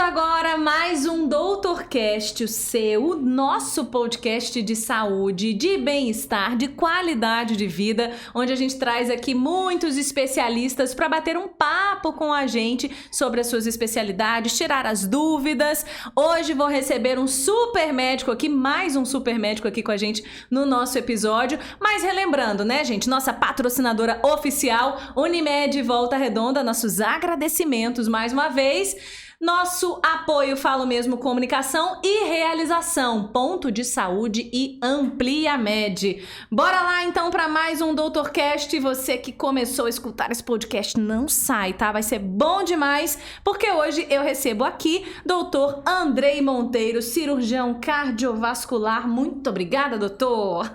agora mais um DoutorCast, o nosso podcast de saúde, de bem-estar, de qualidade de vida, onde a gente traz aqui muitos especialistas para bater um papo com a gente sobre as suas especialidades, tirar as dúvidas. Hoje vou receber um super médico aqui, mais um super médico aqui com a gente no nosso episódio. Mas relembrando, né, gente, nossa patrocinadora oficial, Unimed Volta Redonda, nossos agradecimentos mais uma vez. Nosso apoio Falo Mesmo Comunicação e Realização, Ponto de Saúde e Ampliamed. Bora lá então para mais um DoutorCast. Você que começou a escutar esse podcast, não sai, tá? Vai ser bom demais, porque hoje eu recebo aqui Dr. Andrei Monteiro, cirurgião cardiovascular. Muito obrigada, doutor.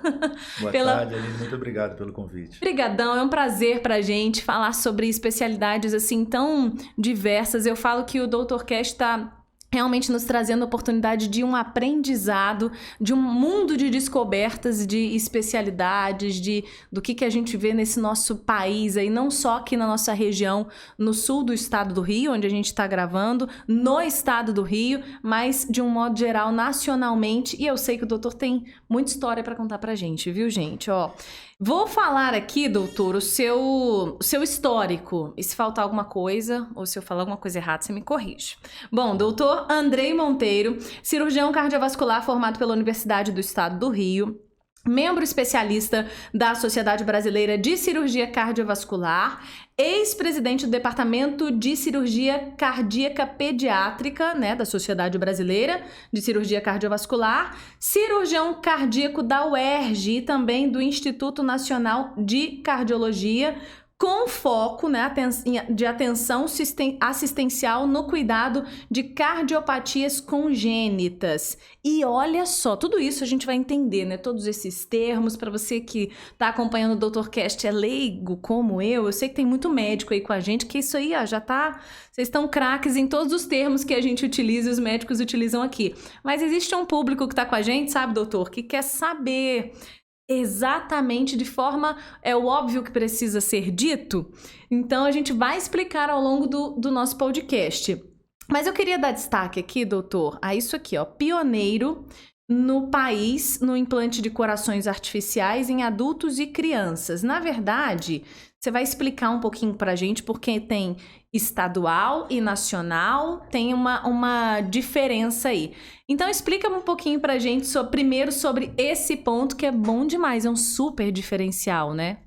Boa tarde, Aline. Muito obrigado pelo convite. Obrigadão, é um prazer pra gente falar sobre especialidades assim tão diversas. Eu falo que o DoutorCast está realmente nos trazendo a oportunidade de um aprendizado, de um mundo de descobertas, de especialidades, do que a gente vê nesse nosso país aí, não só aqui na nossa região, no sul do estado do Rio, onde a gente está gravando, no estado do Rio, mas de um modo geral, nacionalmente. E eu sei que o doutor tem muita história para contar pra gente, viu, gente? Ó, vou falar aqui, doutor, o seu histórico. E se faltar alguma coisa, ou se eu falar alguma coisa errada, você me corrige. Bom, doutor Andrei Monteiro, cirurgião cardiovascular formado pela Universidade do Estado do Rio, membro especialista da Sociedade Brasileira de Cirurgia Cardiovascular, ex-presidente do Departamento de Cirurgia Cardíaca Pediátrica, né, da Sociedade Brasileira de Cirurgia Cardiovascular, cirurgião cardíaco da UERJ e também do Instituto Nacional de Cardiologia, com foco, né, de atenção assistencial no cuidado de cardiopatias congênitas. E olha só, tudo isso a gente vai entender, né, todos esses termos. Para você que está acompanhando o DoutorCast, é leigo como eu sei que tem muito médico aí com a gente, que isso aí, ó, já tá... Vocês estão craques em todos os termos que a gente utiliza e os médicos utilizam aqui. Mas existe um público que está com a gente, sabe, doutor, que quer saber... exatamente de forma, é o óbvio que precisa ser dito. Então a gente vai explicar ao longo do nosso podcast. Mas eu queria dar destaque aqui, doutor, a isso aqui, ó, pioneiro no país no implante de corações artificiais em adultos e crianças. Na verdade, você vai explicar um pouquinho pra gente, porque tem estadual e nacional, tem uma diferença aí. Então explica um pouquinho pra gente primeiro sobre esse ponto que é bom demais, é um super diferencial, né?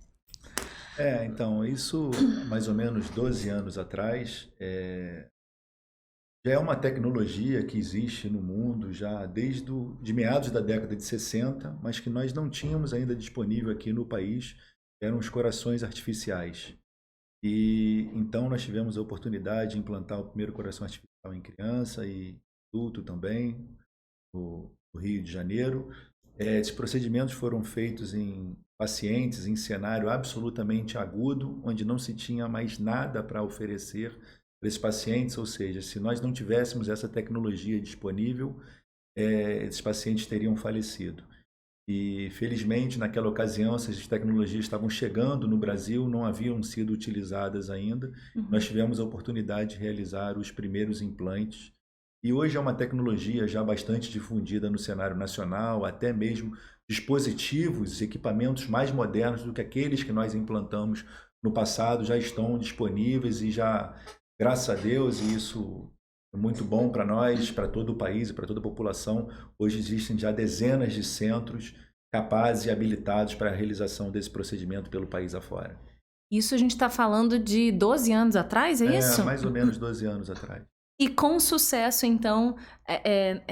Então, isso mais ou menos 12 anos atrás, já é uma tecnologia que existe no mundo já de meados da década de 60, mas que nós não tínhamos ainda disponível aqui no país, eram os corações artificiais. E então nós tivemos a oportunidade de implantar o primeiro coração artificial em criança e adulto também, no Rio de Janeiro. Esses procedimentos foram feitos em pacientes em cenário absolutamente agudo, onde não se tinha mais nada para oferecer para esses pacientes, ou seja, se nós não tivéssemos essa tecnologia disponível, esses pacientes teriam falecido. E, felizmente, naquela ocasião, essas tecnologias estavam chegando no Brasil, não haviam sido utilizadas ainda. Nós tivemos a oportunidade de realizar os primeiros implantes. E hoje é uma tecnologia já bastante difundida no cenário nacional, até mesmo dispositivos, equipamentos mais modernos do que aqueles que nós implantamos no passado já estão disponíveis e já, graças a Deus, e isso é muito bom para nós, para todo o país e para toda a população. Hoje existem já dezenas de centros capazes e habilitados para a realização desse procedimento pelo país afora. Isso a gente está falando de 12 anos atrás, é isso? Mais ou menos 12 anos atrás. E com sucesso, então,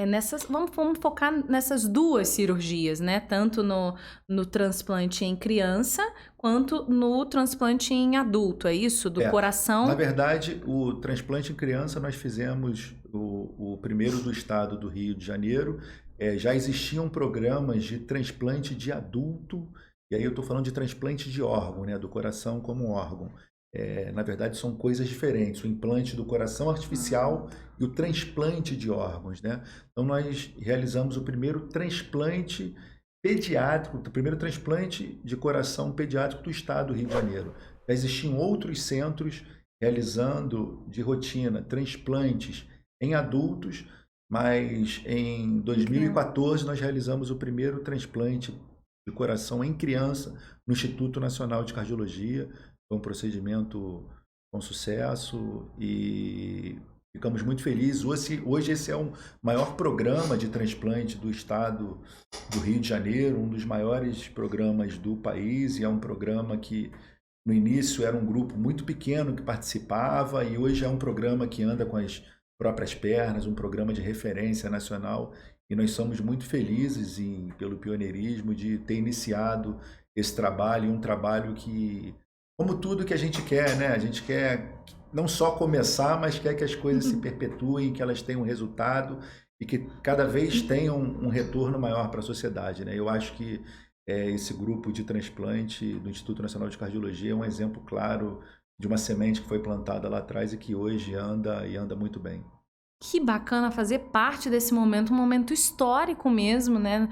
nessas, vamos focar nessas duas cirurgias, né? Tanto no transplante em criança, quanto no transplante em adulto, é isso? Do coração? Na verdade, o transplante em criança nós fizemos o primeiro do estado do Rio de Janeiro. Já existiam programas de transplante de adulto, e aí eu estou falando de transplante de órgão, né? Do coração como órgão. Na verdade, são coisas diferentes, o implante do coração artificial e o transplante de órgãos, né? Então, nós realizamos o primeiro transplante pediátrico, o primeiro transplante de coração pediátrico do estado do Rio de Janeiro. Já existiam outros centros realizando de rotina transplantes em adultos, mas em 2014 nós realizamos o primeiro transplante de coração em criança no Instituto Nacional de Cardiologia. Foi um procedimento com sucesso e ficamos muito felizes. Hoje esse é o maior programa de transplante do estado do Rio de Janeiro, um dos maiores programas do país, e é um programa que no início era um grupo muito pequeno que participava e hoje é um programa que anda com as próprias pernas, um programa de referência nacional, e nós somos muito felizes pelo pioneirismo de ter iniciado esse trabalho, um trabalho que, como tudo que a gente quer, né? A gente quer não só começar, mas quer que as coisas se perpetuem, que elas tenham resultado e que cada vez tenham um retorno maior para a sociedade, né? Eu acho que esse grupo de transplante do Instituto Nacional de Cardiologia é um exemplo claro de uma semente que foi plantada lá atrás e que hoje anda e anda muito bem. Que bacana fazer parte desse momento, um momento histórico mesmo, né?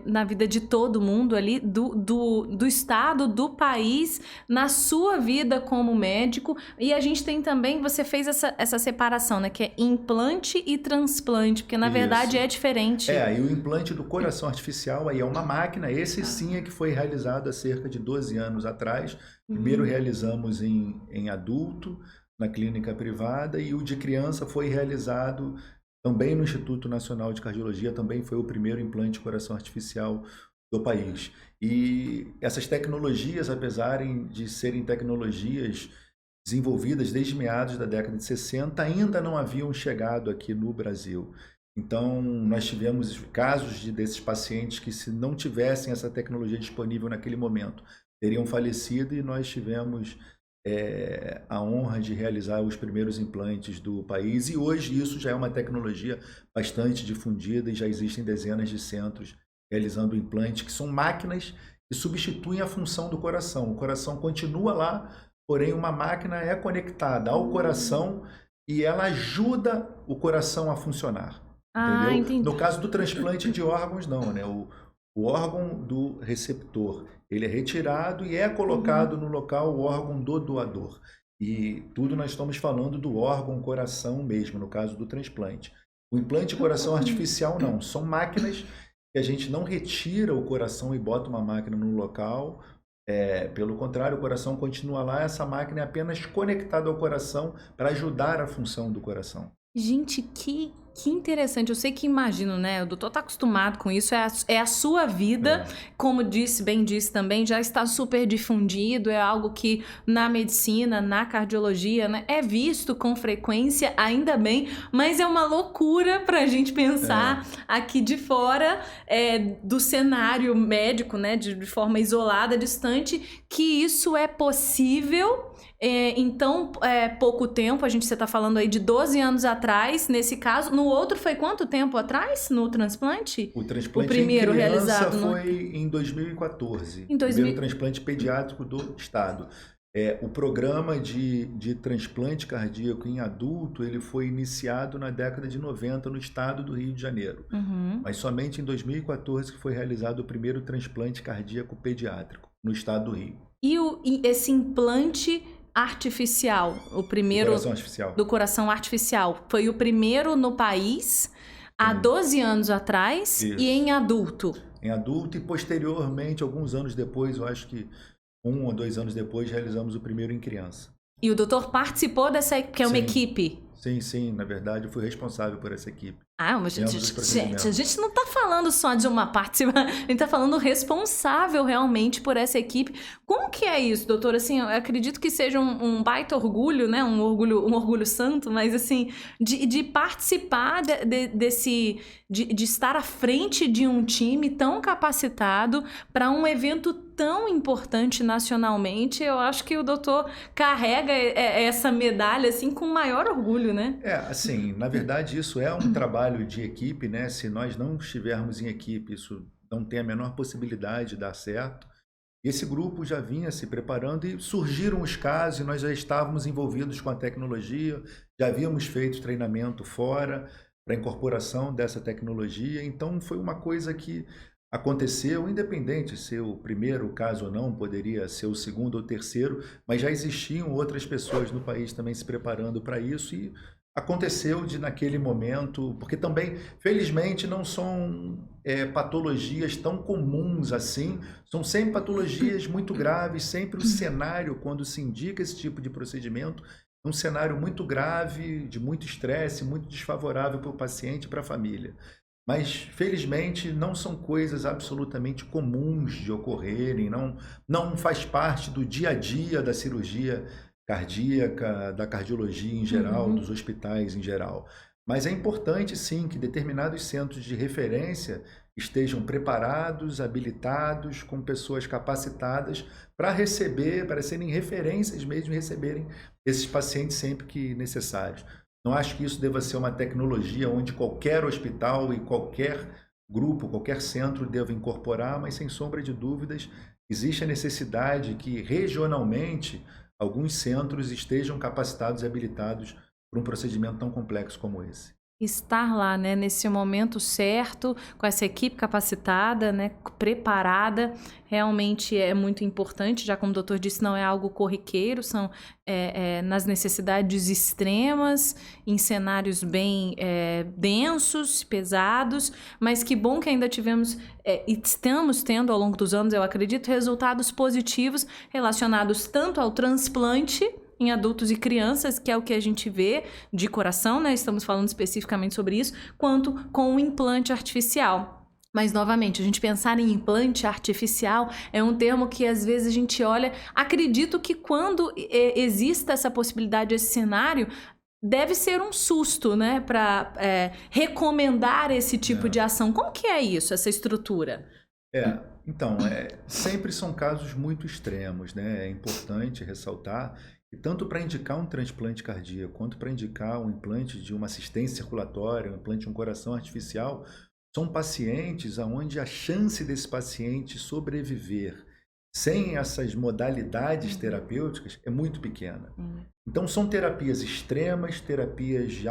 Na vida de todo mundo ali, do estado, do país, na sua vida como médico. E a gente tem também, você fez essa separação, né? Que é implante e transplante, porque na verdade é diferente. E o implante do coração artificial aí é uma máquina, esse sim é que foi realizado há cerca de 12 anos atrás. Primeiro realizamos em adulto, na clínica privada, e o de criança foi realizado também no Instituto Nacional de Cardiologia, também foi o primeiro implante de coração artificial do país. E essas tecnologias, apesar de serem tecnologias desenvolvidas desde meados da década de 60, ainda não haviam chegado aqui no Brasil. Então, nós tivemos casos desses pacientes que, se não tivessem essa tecnologia disponível naquele momento, teriam falecido, e nós tivemos a honra de realizar os primeiros implantes do país, e hoje isso já é uma tecnologia bastante difundida e já existem dezenas de centros realizando implantes, que são máquinas que substituem a função do coração. O coração continua lá, porém uma máquina é conectada ao coração e ela ajuda o coração a funcionar. Entendeu? Entendi. No caso do transplante de órgãos, não, né? O órgão do receptor, ele é retirado e é colocado no local o órgão do doador. E tudo nós estamos falando do órgão coração mesmo, no caso do transplante. O implante de coração artificial não, são máquinas que a gente não retira o coração e bota uma máquina no local. Pelo contrário, o coração continua lá, essa máquina é apenas conectada ao coração para ajudar a função do coração. Gente, que interessante. Eu sei que imagino, né? O doutor tá acostumado com isso, é a sua vida, como bem disse também, já está super difundido, é algo que na medicina, na cardiologia, né, é visto com frequência, ainda bem, mas é uma loucura pra gente pensar aqui de fora do cenário médico, né, de forma isolada, distante, que isso é possível. Em tão pouco tempo, você está falando aí de 12 anos atrás, nesse caso. No outro foi quanto tempo atrás, no transplante? O transplante primeiro em criança realizado foi em 2014. O primeiro transplante pediátrico do estado. O programa de transplante cardíaco em adulto, ele foi iniciado na década de 90 no estado do Rio de Janeiro. Mas somente em 2014 que foi realizado o primeiro transplante cardíaco pediátrico no estado do Rio. E esse implante artificial, o primeiro do coração artificial, foi o primeiro no país há 12 anos atrás. Isso. E em adulto? Em adulto, e posteriormente, alguns anos depois, eu acho que 1 ou 2 anos depois, realizamos o primeiro em criança. E o doutor participou dessa, que é uma equipe? Sim, na verdade eu fui responsável por essa equipe. Mas gente, a gente não está falando só de uma participação, a gente está falando responsável realmente por essa equipe. Como que é isso, doutor? Assim, eu acredito que seja um baita orgulho, né? Um orgulho santo, mas assim, de participar de estar à frente de um time tão capacitado para um evento tão importante nacionalmente. Eu acho que o doutor carrega essa medalha assim com maior orgulho, né? Assim, na verdade isso é um trabalho de equipe, né? Se nós não estivermos em equipe, isso não tem a menor possibilidade de dar certo. Esse grupo já vinha se preparando e surgiram os casos, e nós já estávamos envolvidos com a tecnologia, já havíamos feito treinamento fora para a incorporação dessa tecnologia. Então foi uma coisa que aconteceu, independente se o primeiro caso ou não, poderia ser o segundo ou terceiro, mas já existiam outras pessoas no país também se preparando para isso, e aconteceu de naquele momento, porque também, felizmente, não são patologias tão comuns assim, são sempre patologias muito graves, sempre o cenário, quando se indica esse tipo de procedimento, é um cenário muito grave, de muito estresse, muito desfavorável para o paciente e para a família. Mas, felizmente, não são coisas absolutamente comuns de ocorrerem, não faz parte do dia a dia da cirurgia cardíaca, da cardiologia em geral, dos hospitais em geral. Mas é importante, sim, que determinados centros de referência estejam preparados, habilitados, com pessoas capacitadas para receber, para serem referências mesmo, receberem esses pacientes sempre que necessários. Não acho que isso deva ser uma tecnologia onde qualquer hospital e qualquer grupo, qualquer centro deva incorporar, mas sem sombra de dúvidas, existe a necessidade que regionalmente alguns centros estejam capacitados e habilitados para um procedimento tão complexo como esse. Estar lá, né, nesse momento certo, com essa equipe capacitada, né, preparada, realmente é muito importante, já como o doutor disse, não é algo corriqueiro, são nas necessidades extremas, em cenários bem densos, pesados, mas que bom que ainda tivemos e estamos tendo ao longo dos anos, eu acredito, resultados positivos relacionados tanto ao transplante em adultos e crianças, que é o que a gente vê de coração, né? Estamos falando especificamente sobre isso, quanto com o implante artificial. Mas, novamente, a gente pensar em implante artificial é um termo que às vezes a gente olha. Acredito que quando exista essa possibilidade, esse cenário, deve ser um susto, né? Para recomendar esse tipo de ação. Como que é isso, essa estrutura? Então, sempre são casos muito extremos, né? É importante ressaltar. E tanto para indicar um transplante cardíaco, quanto para indicar um implante de uma assistência circulatória, um implante de um coração artificial, são pacientes onde a chance desse paciente sobreviver sem essas modalidades terapêuticas é muito pequena. Então são terapias extremas, terapias de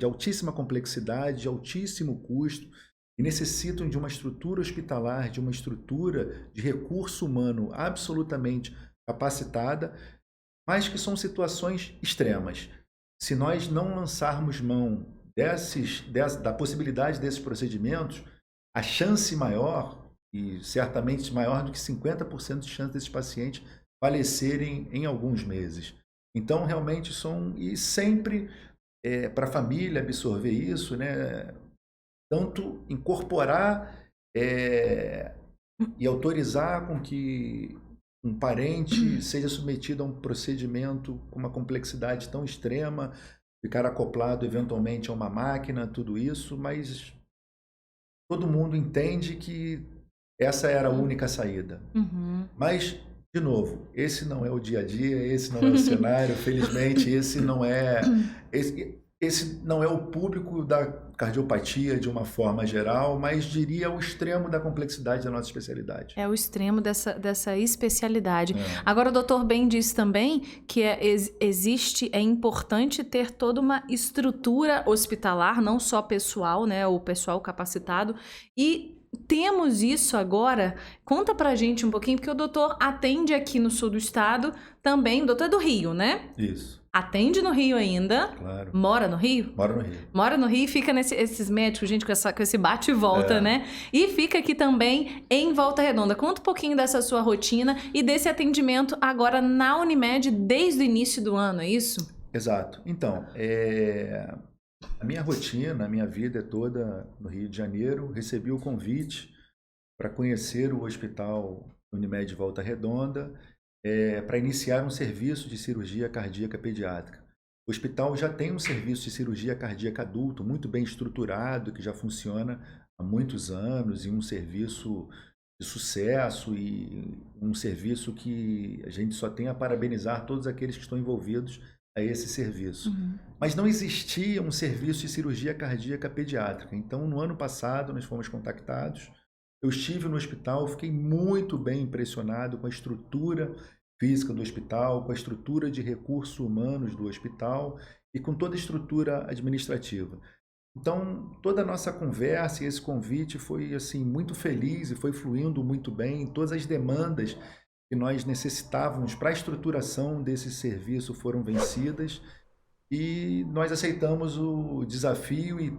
altíssima complexidade, de altíssimo custo, e necessitam de uma estrutura hospitalar, de uma estrutura de recurso humano absolutamente capacitada, mas que são situações extremas. Se nós não lançarmos mão da possibilidade desses procedimentos, a chance maior, e certamente maior do que 50% de chance desses pacientes falecerem em alguns meses. Então, realmente e sempre para a família absorver isso, né? Tanto incorporar e autorizar com que um parente seja submetido a um procedimento com uma complexidade tão extrema, ficar acoplado eventualmente a uma máquina, tudo isso, mas todo mundo entende que essa era a única saída. Mas, de novo, esse não é o dia a dia, esse não é o cenário, felizmente, esse não é o público da cardiopatia de uma forma geral, mas diria o extremo da complexidade da nossa especialidade. É o extremo dessa especialidade. Agora, o doutor bem disse também que é importante ter toda uma estrutura hospitalar, não só pessoal, né, o pessoal capacitado, e temos isso agora. Conta pra gente um pouquinho, porque o doutor atende aqui no sul do estado também, o doutor é do Rio, né? Isso. Atende no Rio ainda. Claro. Mora no Rio? Mora no Rio. Mora no Rio e fica esses médicos, gente, com esse bate e volta, né? E fica aqui também em Volta Redonda. Conta um pouquinho dessa sua rotina e desse atendimento agora na Unimed desde o início do ano, é isso? Exato. Então, a minha rotina, a minha vida é toda no Rio de Janeiro. Recebi o convite para conhecer o Hospital Unimed Volta Redonda, para iniciar um serviço de cirurgia cardíaca pediátrica. O hospital já tem um serviço de cirurgia cardíaca adulto muito bem estruturado, que já funciona há muitos anos, e um serviço de sucesso, e um serviço que a gente só tem a parabenizar todos aqueles que estão envolvidos a esse serviço. Mas não existia um serviço de cirurgia cardíaca pediátrica. Então, no ano passado, nós fomos contactados. Eu estive no hospital, fiquei muito bem impressionado com a estrutura física do hospital, com a estrutura de recursos humanos do hospital e com toda a estrutura administrativa. Então, toda a nossa conversa e esse convite foi assim muito feliz e foi fluindo muito bem. Todas as demandas que nós necessitávamos para a estruturação desse serviço foram vencidas. E nós aceitamos o desafio e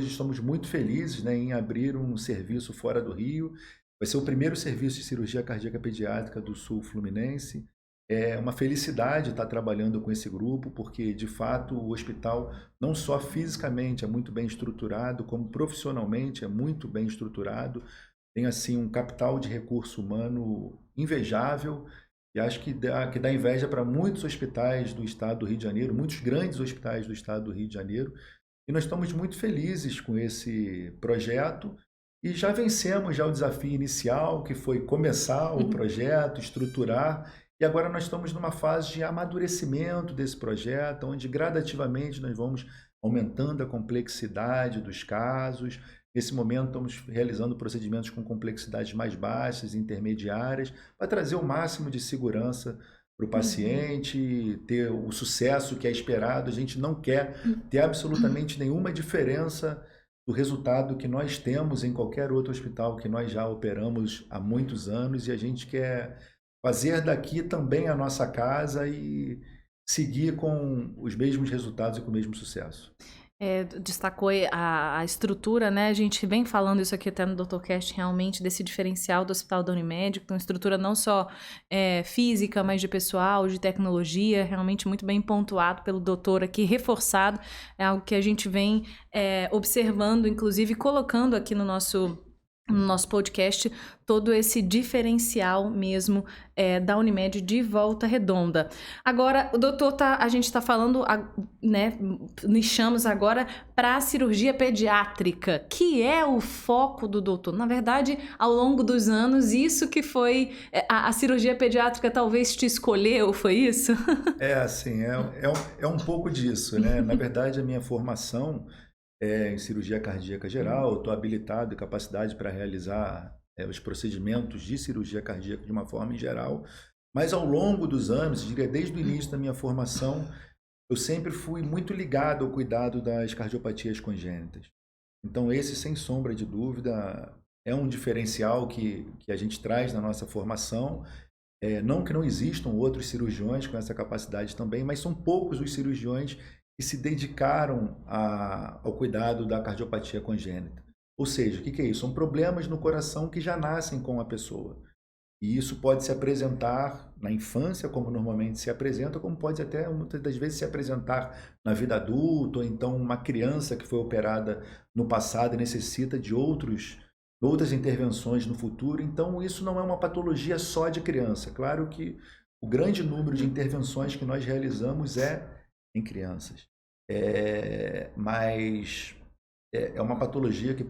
estamos muito felizes, né, em abrir um serviço fora do Rio. Vai ser o primeiro serviço de cirurgia cardíaca pediátrica do Sul Fluminense. É uma felicidade estar trabalhando com esse grupo, porque, de fato, o hospital, não só fisicamente é muito bem estruturado, como profissionalmente é muito bem estruturado. Tem, assim, um capital de recurso humano invejável, e acho que dá inveja para muitos hospitais do estado do Rio de Janeiro, muitos grandes hospitais do estado do Rio de Janeiro. E nós estamos muito felizes com esse projeto e já vencemos já o desafio inicial, que foi começar o projeto, estruturar. E agora nós estamos numa fase de amadurecimento desse projeto, onde gradativamente nós vamos aumentando a complexidade dos casos. Nesse momento estamos realizando procedimentos com complexidades mais baixas, intermediárias, para trazer o máximo de segurança para o paciente, ter o sucesso que é esperado. A gente não quer ter absolutamente nenhuma diferença do resultado que nós temos em qualquer outro hospital que nós já operamos há muitos anos, e a gente quer fazer daqui também a nossa casa e seguir com os mesmos resultados e com o mesmo sucesso. Destacou a estrutura, né? A gente vem falando isso aqui até no DrCast, realmente, desse diferencial do Hospital da Unimed, então estrutura não só física, mas de pessoal, de tecnologia, realmente muito bem pontuado pelo doutor aqui, reforçado, é algo que a gente vem observando, inclusive colocando aqui no nosso podcast, todo esse diferencial mesmo da Unimed de Volta Redonda. Agora, o doutor, a gente está falando, né, nichamos agora para a cirurgia pediátrica, que é o foco do doutor. Na verdade, ao longo dos anos, isso que foi, a cirurgia pediátrica talvez te escolheu, foi isso? Assim, é um pouco disso, né? Na verdade, a minha formação em cirurgia cardíaca geral, estou habilitado e capacidade para realizar os procedimentos de cirurgia cardíaca de uma forma em geral, mas ao longo dos anos, diria desde o início da minha formação, eu sempre fui muito ligado ao cuidado das cardiopatias congênitas. Então esse, sem sombra de dúvida, é um diferencial que a gente traz na nossa formação. Não que não existam outros cirurgiões com essa capacidade também, mas são poucos os cirurgiões que se dedicaram ao cuidado da cardiopatia congênita. Ou seja, o que é isso? São problemas no coração que já nascem com a pessoa. E isso pode se apresentar na infância, como normalmente se apresenta, como pode até, muitas das vezes, se apresentar na vida adulta, ou então uma criança que foi operada no passado e necessita de outras intervenções no futuro. Então, isso não é uma patologia só de criança. Claro que o grande número de intervenções que nós realizamos em crianças. Mas é uma patologia que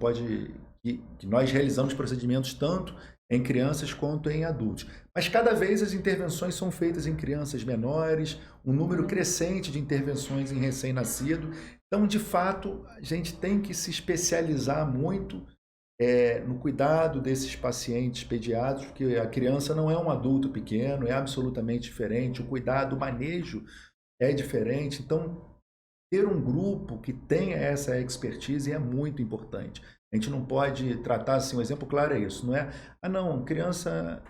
nós realizamos procedimentos tanto em crianças quanto em adultos. Mas cada vez as intervenções são feitas em crianças menores, um número crescente de intervenções em recém-nascido. Então, de fato, a gente tem que se especializar muito no cuidado desses pacientes pediátricos, porque a criança não é um adulto pequeno, é absolutamente diferente, o cuidado, o manejo é diferente. Então, ter um grupo que tenha essa expertise é muito importante. A gente não pode tratar assim, um exemplo claro é isso, não é? Não, criança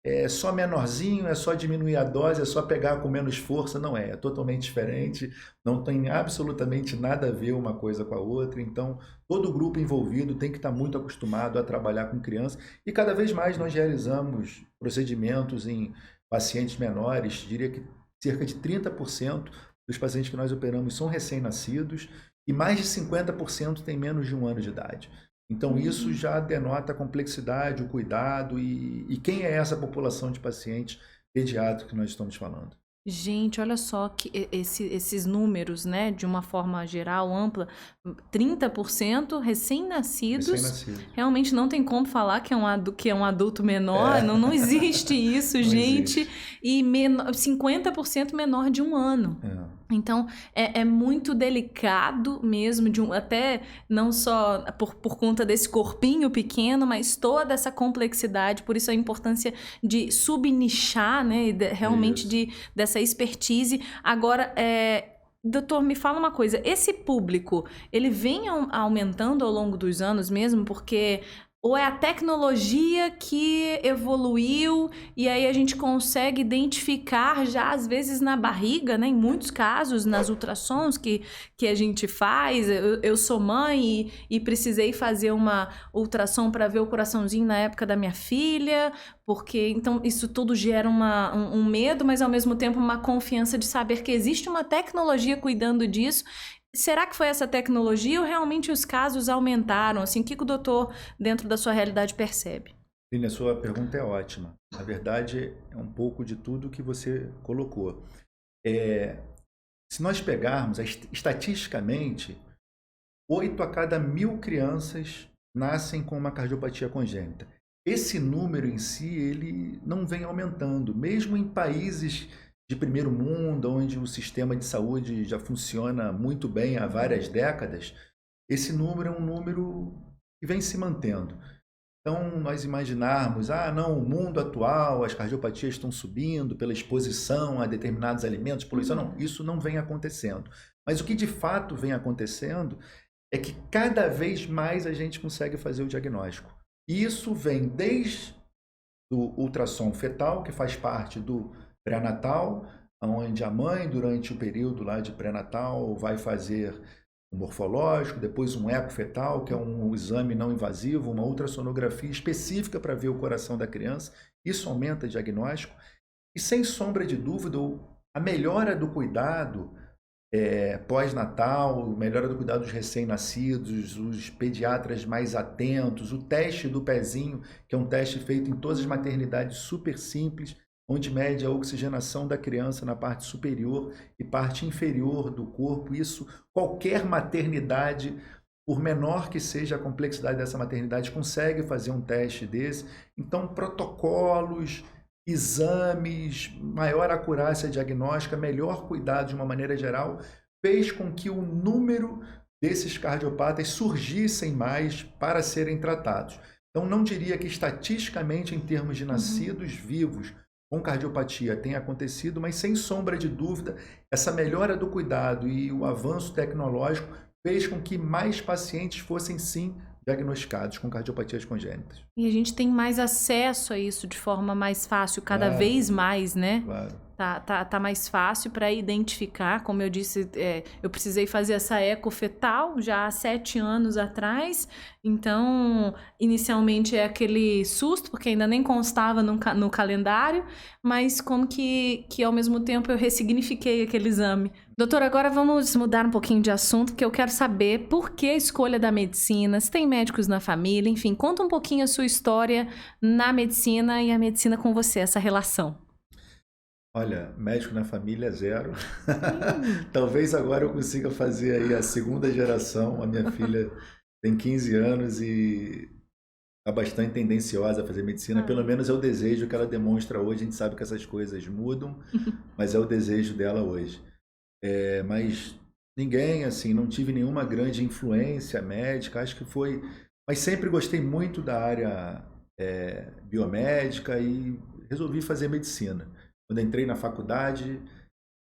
é só menorzinho, é só diminuir a dose, é só pegar com menos força. Não é totalmente diferente, não tem absolutamente nada a ver uma coisa com a outra. Então, todo grupo envolvido tem que estar muito acostumado a trabalhar com criança, e cada vez mais nós realizamos procedimentos em pacientes menores, diria que cerca de 30% dos pacientes que nós operamos são recém-nascidos e mais de 50% têm menos de 1 ano de idade. Então, isso já denota a complexidade, o cuidado e quem é essa população de pacientes pediátricos que nós estamos falando. Gente, olha só que esses números, né, de uma forma geral, ampla, 30% recém-nascidos, realmente não tem como falar que é um adulto menor, não existe isso, não gente, existe. E 50% menor de 1 ano. Então, é muito delicado mesmo, até não só por conta desse corpinho pequeno, mas toda essa complexidade, por isso a importância de subnichar, né, realmente dessa expertise. Agora, doutor, me fala uma coisa, esse público, ele vem aumentando ao longo dos anos mesmo, porque Ou é a tecnologia que evoluiu e aí a gente consegue identificar já às vezes na barriga, né? Em muitos casos, nas ultrassons que a gente faz. Eu sou mãe e precisei fazer uma ultrassom para ver o coraçãozinho na época da minha filha, porque então isso tudo gera um medo, mas ao mesmo tempo uma confiança de saber que existe uma tecnologia cuidando disso. Será que foi essa tecnologia ou realmente os casos aumentaram? Assim, o que o doutor, dentro da sua realidade, percebe? Lina, a sua pergunta é ótima. Na verdade, é um pouco de tudo que você colocou. Se nós pegarmos, estatisticamente, 8 a cada 1.000 crianças nascem com uma cardiopatia congênita. Esse número em si, ele não vem aumentando, mesmo em países de primeiro mundo, onde o sistema de saúde já funciona muito bem há várias décadas, esse número é um número que vem se mantendo. Então, nós imaginarmos, não, o mundo atual, as cardiopatias estão subindo pela exposição a determinados alimentos, poluição, não, isso não vem acontecendo. Mas o que de fato vem acontecendo é que cada vez mais a gente consegue fazer o diagnóstico. E isso vem desde o ultrassom fetal, que faz parte do pré-natal, onde a mãe, durante o período lá de pré-natal, vai fazer um morfológico, depois um eco fetal, que é um exame não invasivo, uma ultrassonografia específica para ver o coração da criança. Isso aumenta o diagnóstico. E, sem sombra de dúvida, a melhora do cuidado pós-natal, melhora do cuidado dos recém-nascidos, os pediatras mais atentos, o teste do pezinho, que é um teste feito em todas as maternidades, super simples, onde mede a oxigenação da criança na parte superior e parte inferior do corpo. Isso, qualquer maternidade, por menor que seja a complexidade dessa maternidade, consegue fazer um teste desse. Então, protocolos, exames, maior acurácia diagnóstica, melhor cuidado de uma maneira geral, fez com que o número desses cardiopatas surgissem mais para serem tratados. Então, não diria que estatisticamente, em termos de nascidos vivos com cardiopatia, tem acontecido, mas sem sombra de dúvida, essa melhora do cuidado e o avanço tecnológico fez com que mais pacientes fossem, sim, diagnosticados com cardiopatias congênitas. E a gente tem mais acesso a isso de forma mais fácil, cada vez mais, né? Claro. Tá mais fácil para identificar. Como eu disse, eu precisei fazer essa eco fetal já há 7 anos atrás. Então, inicialmente é aquele susto, porque ainda nem constava no calendário, mas como que ao mesmo tempo eu ressignifiquei aquele exame. Doutora, agora vamos mudar um pouquinho de assunto, porque eu quero saber por que a escolha da medicina, se tem médicos na família, enfim, conta um pouquinho a sua história na medicina e a medicina com você, essa relação. Olha, médico na família, 0. Talvez agora eu consiga fazer aí a segunda geração. A minha filha tem 15 anos e está bastante tendenciosa a fazer medicina. Pelo menos é o desejo que ela demonstra hoje. A gente sabe que essas coisas mudam, mas é o desejo dela hoje. Mas ninguém, assim, não tive nenhuma grande influência médica. Acho que foi... Mas sempre gostei muito da área biomédica e resolvi fazer medicina. Quando entrei na faculdade,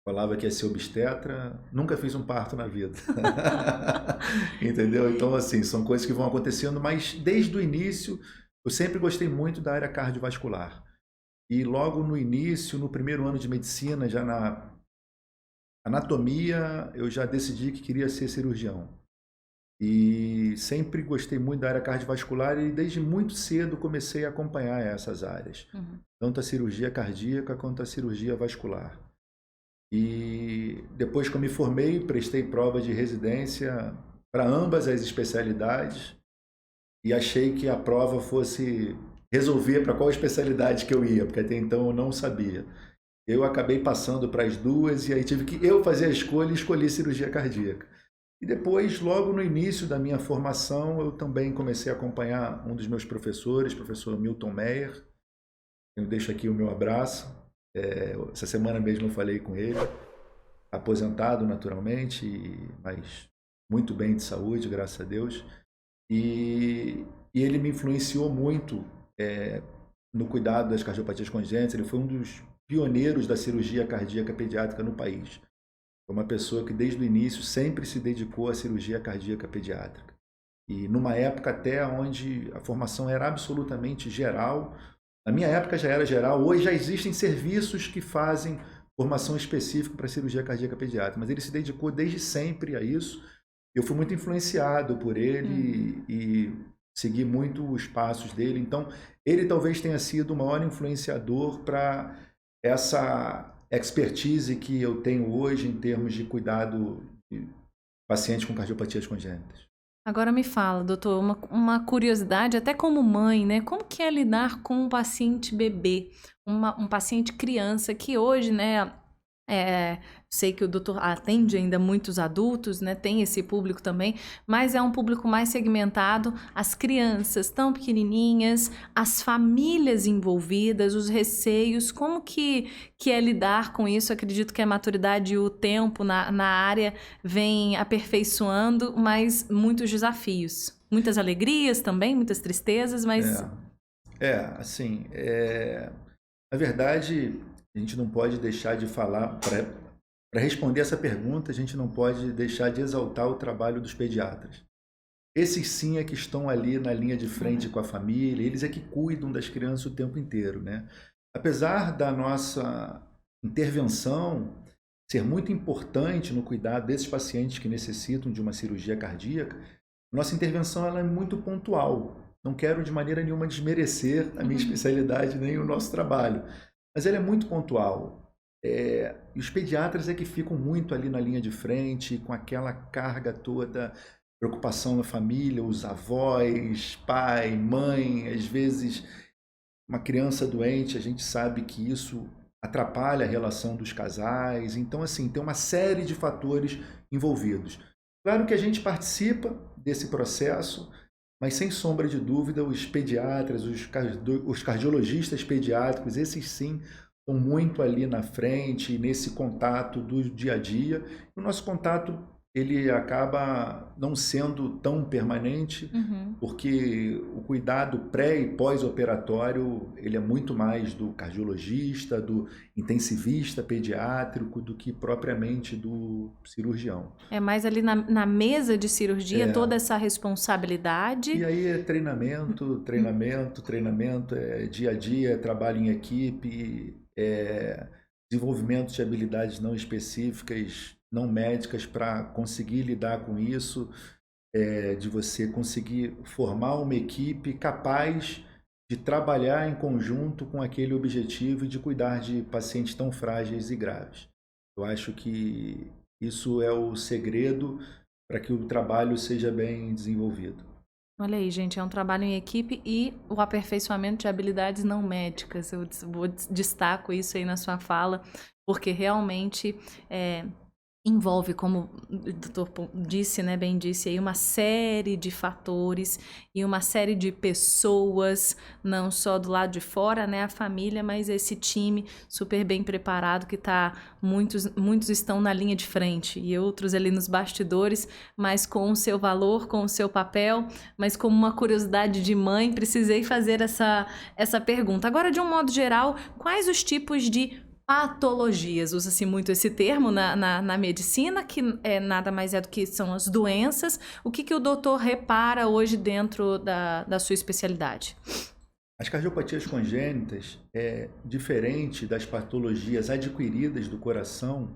falava que ia ser obstetra, nunca fiz um parto na vida. Entendeu? Então, assim, são coisas que vão acontecendo, mas desde o início, eu sempre gostei muito da área cardiovascular. E logo no início, no primeiro ano de medicina, já na anatomia, eu já decidi que queria ser cirurgião. E sempre gostei muito da área cardiovascular e desde muito cedo comecei a acompanhar essas áreas. Tanto a cirurgia cardíaca quanto a cirurgia vascular. E depois que eu me formei, prestei prova de residência para ambas as especialidades e achei que a prova fosse resolver para qual especialidade que eu ia, porque até então eu não sabia. Eu acabei passando para as duas e aí tive que eu fazer a escolha e escolhi cirurgia cardíaca. E depois, logo no início da minha formação, eu também comecei a acompanhar um dos meus professores, professor Milton Meyer. Eu deixo aqui o meu abraço. Essa semana mesmo eu falei com ele, aposentado naturalmente, mas muito bem de saúde, graças a Deus. E ele me influenciou muito no cuidado das cardiopatias congênitas. Ele foi um dos pioneiros da cirurgia cardíaca pediátrica no país. Foi uma pessoa que desde o início sempre se dedicou à cirurgia cardíaca pediátrica. E numa época até onde a formação era absolutamente geral. Na minha época já era geral, hoje já existem serviços que fazem formação específica para cirurgia cardíaca pediátrica, mas ele se dedicou desde sempre a isso. Eu fui muito influenciado por ele e segui muito os passos dele. Então, ele talvez tenha sido o maior influenciador para essa expertise que eu tenho hoje em termos de cuidado de pacientes com cardiopatias congênitas. Agora me fala, doutor, uma curiosidade, até como mãe, né? Como que é lidar com um paciente bebê, um paciente criança que hoje, né? Sei que o doutor atende ainda muitos adultos, né? Tem esse público também, mas é um público mais segmentado, as crianças tão pequenininhas, as famílias envolvidas, os receios, como que é lidar com isso? Acredito que a maturidade e o tempo na área vem aperfeiçoando, mas muitos desafios, muitas alegrias também, muitas tristezas, mas... Assim, na verdade, a gente não pode deixar de falar, para responder essa pergunta, a gente não pode deixar de exaltar o trabalho dos pediatras. Esses sim é que estão ali na linha de frente com a família, eles é que cuidam das crianças o tempo inteiro, né? Apesar da nossa intervenção ser muito importante no cuidado desses pacientes que necessitam de uma cirurgia cardíaca, nossa intervenção ela é muito pontual. Não quero de maneira nenhuma desmerecer a minha especialidade nem o nosso trabalho, mas ela é muito pontual. E os pediatras é que ficam muito ali na linha de frente, com aquela carga toda, preocupação na família, os avós, pai, mãe, às vezes uma criança doente, a gente sabe que isso atrapalha a relação dos casais. Então, assim, tem uma série de fatores envolvidos. Claro que a gente participa desse processo, mas sem sombra de dúvida, os pediatras, os cardiologistas pediátricos, esses sim, estão muito ali na frente, nesse contato do dia a dia. O nosso contato, ele acaba não sendo tão permanente, porque o cuidado pré e pós-operatório, ele é muito mais do cardiologista, do intensivista pediátrico, do que propriamente do cirurgião. É mais ali na mesa de cirurgia, toda essa responsabilidade. E aí é treinamento, é dia a dia, é trabalho em equipe, desenvolvimento de habilidades não específicas, não médicas para conseguir lidar com isso, de você conseguir formar uma equipe capaz de trabalhar em conjunto com aquele objetivo e de cuidar de pacientes tão frágeis e graves. Eu acho que isso é o segredo para que o trabalho seja bem desenvolvido. Olha aí, gente, é um trabalho em equipe e o aperfeiçoamento de habilidades não médicas. Eu destaco isso aí na sua fala, porque realmente envolve, como o doutor disse, né, bem disse aí, uma série de fatores e uma série de pessoas, não só do lado de fora, né, a família, mas esse time super bem preparado que tá, muitos estão na linha de frente e outros ali nos bastidores, mas com o seu valor, com o seu papel, mas como uma curiosidade de mãe, precisei fazer essa pergunta. Agora, de um modo geral, quais os tipos de patologias? Usa-se muito esse termo na medicina, que nada mais é do que são as doenças. O que o doutor repara hoje dentro da sua especialidade? As cardiopatias congênitas, diferente das patologias adquiridas do coração,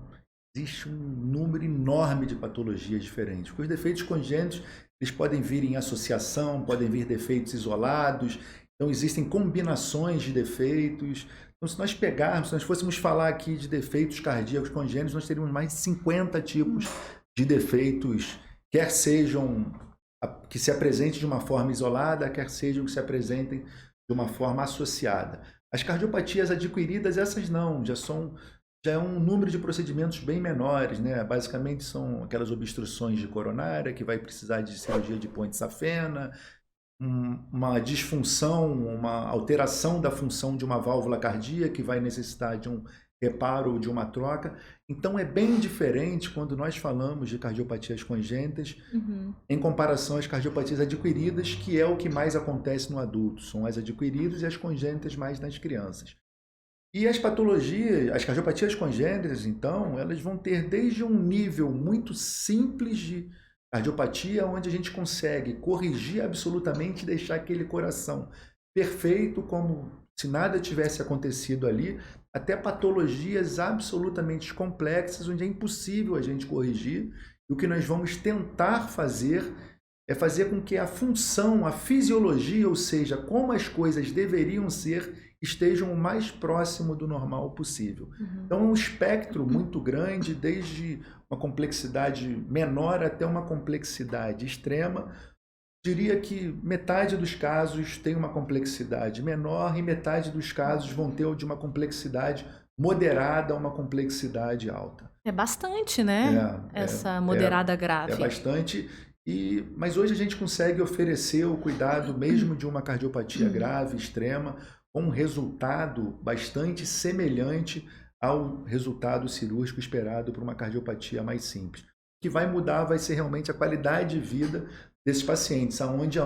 existe um número enorme de patologias diferentes. Porque os defeitos congênitos, eles podem vir em associação, podem vir defeitos isolados, então existem combinações de defeitos. Então, se nós fôssemos falar aqui de defeitos cardíacos congênitos, nós teríamos mais de 50 tipos de defeitos, quer sejam que se apresentem de uma forma isolada, quer sejam que se apresentem de uma forma associada. As cardiopatias adquiridas, essas não, já é um número de procedimentos bem menores, né? Basicamente são aquelas obstruções de coronária, que vai precisar de cirurgia de ponte safena, uma disfunção, uma alteração da função de uma válvula cardíaca que vai necessitar de um reparo ou de uma troca. Então é bem diferente quando nós falamos de cardiopatias congênitas em comparação às cardiopatias adquiridas, que é o que mais acontece no adulto. São as adquiridas e as congênitas mais nas crianças. E as patologias, as cardiopatias congênitas, então, elas vão ter desde um nível muito simples de Cardiopatia, onde a gente consegue corrigir absolutamente e deixar aquele coração perfeito, como se nada tivesse acontecido ali, até patologias absolutamente complexas, onde é impossível a gente corrigir. E o que nós vamos tentar fazer é fazer com que a função, a fisiologia, ou seja, como as coisas deveriam ser, estejam o mais próximo do normal possível. Então, é um espectro muito grande, desde uma complexidade menor até uma complexidade extrema. Diria que metade dos casos tem uma complexidade menor e metade dos casos vão ter de uma complexidade moderada a uma complexidade alta. É bastante, né? Essa moderada grave. É bastante. Mas hoje a gente consegue oferecer o cuidado mesmo de uma cardiopatia grave, extrema, com um resultado bastante semelhante ao resultado cirúrgico esperado por uma cardiopatia mais simples. O que vai mudar vai ser realmente a qualidade de vida desses pacientes, onde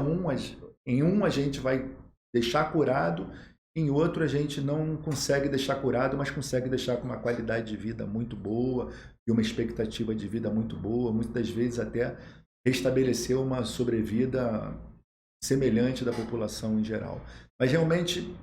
em um a gente vai deixar curado, em outro a gente não consegue deixar curado, mas consegue deixar com uma qualidade de vida muito boa e uma expectativa de vida muito boa, muitas das vezes até restabelecer uma sobrevida semelhante da população em geral. Mas realmente,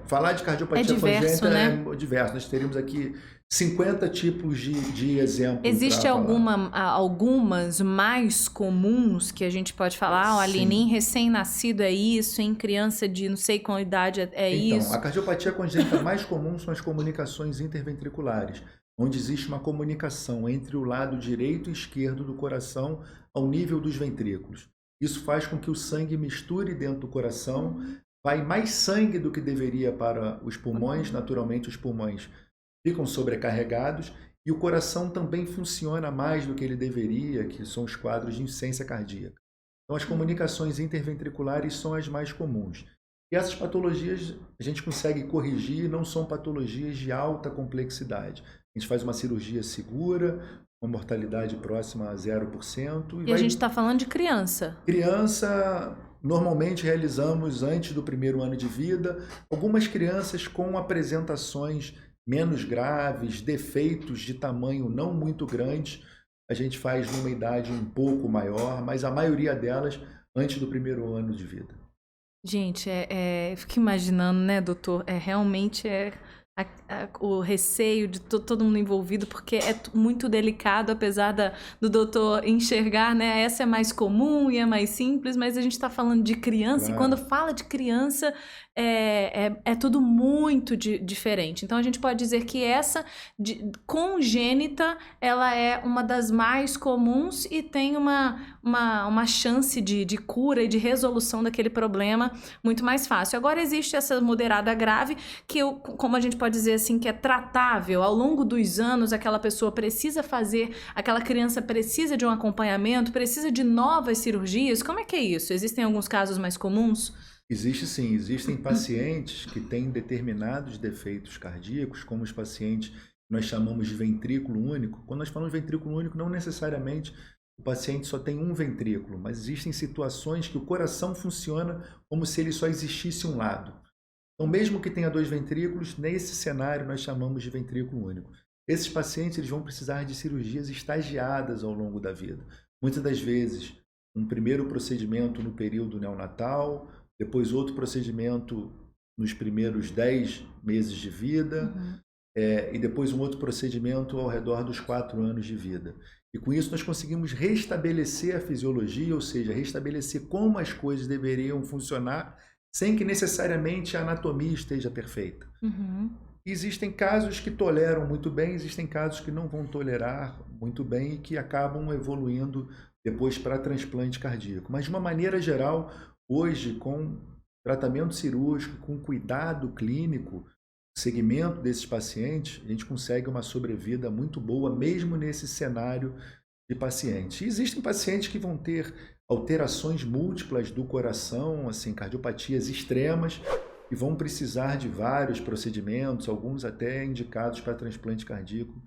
falar de cardiopatia congênita, né? É diverso. Nós teríamos aqui 50 tipos de exemplos. Existe algumas mais comuns que a gente pode falar? Aline, em recém-nascido é isso, em criança de não sei qual idade isso? Então, a cardiopatia congênita mais comum são as comunicações interventriculares, onde existe uma comunicação entre o lado direito e esquerdo do coração ao nível dos ventrículos. Isso faz com que o sangue misture dentro do coração, vai mais sangue do que deveria para os pulmões, naturalmente os pulmões ficam sobrecarregados e o coração também funciona mais do que ele deveria, que são os quadros de insuficiência cardíaca. Então as comunicações interventriculares são as mais comuns. E essas patologias a gente consegue corrigir, não são patologias de alta complexidade. A gente faz uma cirurgia segura, uma mortalidade próxima a 0%. E a gente está falando de criança. Criança, normalmente realizamos antes do primeiro ano de vida. Algumas crianças com apresentações menos graves, defeitos de tamanho não muito grande, a gente faz numa idade um pouco maior, mas a maioria delas antes do primeiro ano de vida. Gente, eu fico imaginando, né, doutor? Realmente o receio de todo mundo envolvido, porque é muito delicado, apesar do doutor enxergar, né? Essa é mais comum e é mais simples, mas a gente está falando de criança, claro. E quando fala de criança, é tudo muito diferente. Então, a gente pode dizer que essa congênita, ela é uma das mais comuns e tem uma chance de cura e de resolução daquele problema muito mais fácil. Agora, existe essa moderada grave, que como a gente pode dizer assim, que é tratável. Ao longo dos anos, aquela pessoa precisa aquela criança precisa de um acompanhamento, precisa de novas cirurgias. Como é que é isso? Existem alguns casos mais comuns? Existe sim, existem pacientes que têm determinados defeitos cardíacos, como os pacientes que nós chamamos de ventrículo único. Quando nós falamos de ventrículo único, não necessariamente o paciente só tem um ventrículo, mas existem situações que o coração funciona como se ele só existisse um lado. Então, mesmo que tenha dois ventrículos, nesse cenário nós chamamos de ventrículo único. Esses pacientes eles vão precisar de cirurgias estagiadas ao longo da vida. Muitas das vezes, um primeiro procedimento no período neonatal, depois outro procedimento nos primeiros 10 meses de vida, e depois um outro procedimento ao redor dos 4 anos de vida. E com isso nós conseguimos restabelecer a fisiologia, ou seja, restabelecer como as coisas deveriam funcionar, sem que necessariamente a anatomia esteja perfeita. Existem casos que toleram muito bem, existem casos que não vão tolerar muito bem e que acabam evoluindo depois para transplante cardíaco. Mas de uma maneira geral, hoje, com tratamento cirúrgico, com cuidado clínico, segmento desses pacientes, a gente consegue uma sobrevida muito boa, mesmo nesse cenário de pacientes. E existem pacientes que vão ter alterações múltiplas do coração, assim, cardiopatias extremas, e vão precisar de vários procedimentos, alguns até indicados para transplante cardíaco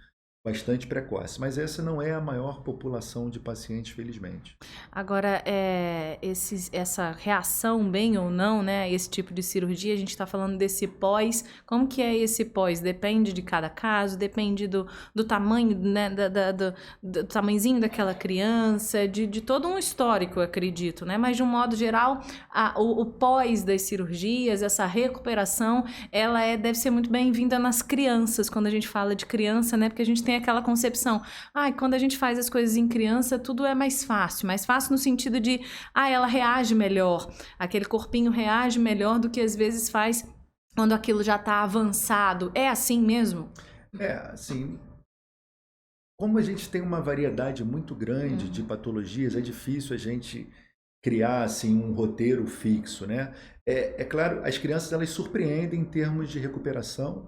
bastante precoce, mas essa não é a maior população de pacientes, felizmente. Agora, essa reação, bem ou não, né, esse tipo de cirurgia, a gente está falando desse pós. Como que é esse pós? Depende de cada caso, depende do tamanho, né, do tamanhozinho daquela criança, de todo um histórico, eu acredito, né? Mas, de um modo geral, o pós das cirurgias, essa recuperação, ela deve ser muito bem-vinda nas crianças, quando a gente fala de criança, né? Porque a gente tem aquela concepção, quando a gente faz as coisas em criança, tudo é mais fácil no sentido de, ela reage melhor, aquele corpinho reage melhor do que às vezes faz quando aquilo já está avançado. É assim mesmo? Assim, como a gente tem uma variedade muito grande de patologias, é difícil a gente criar assim um roteiro fixo, né? É claro, as crianças elas surpreendem em termos de recuperação,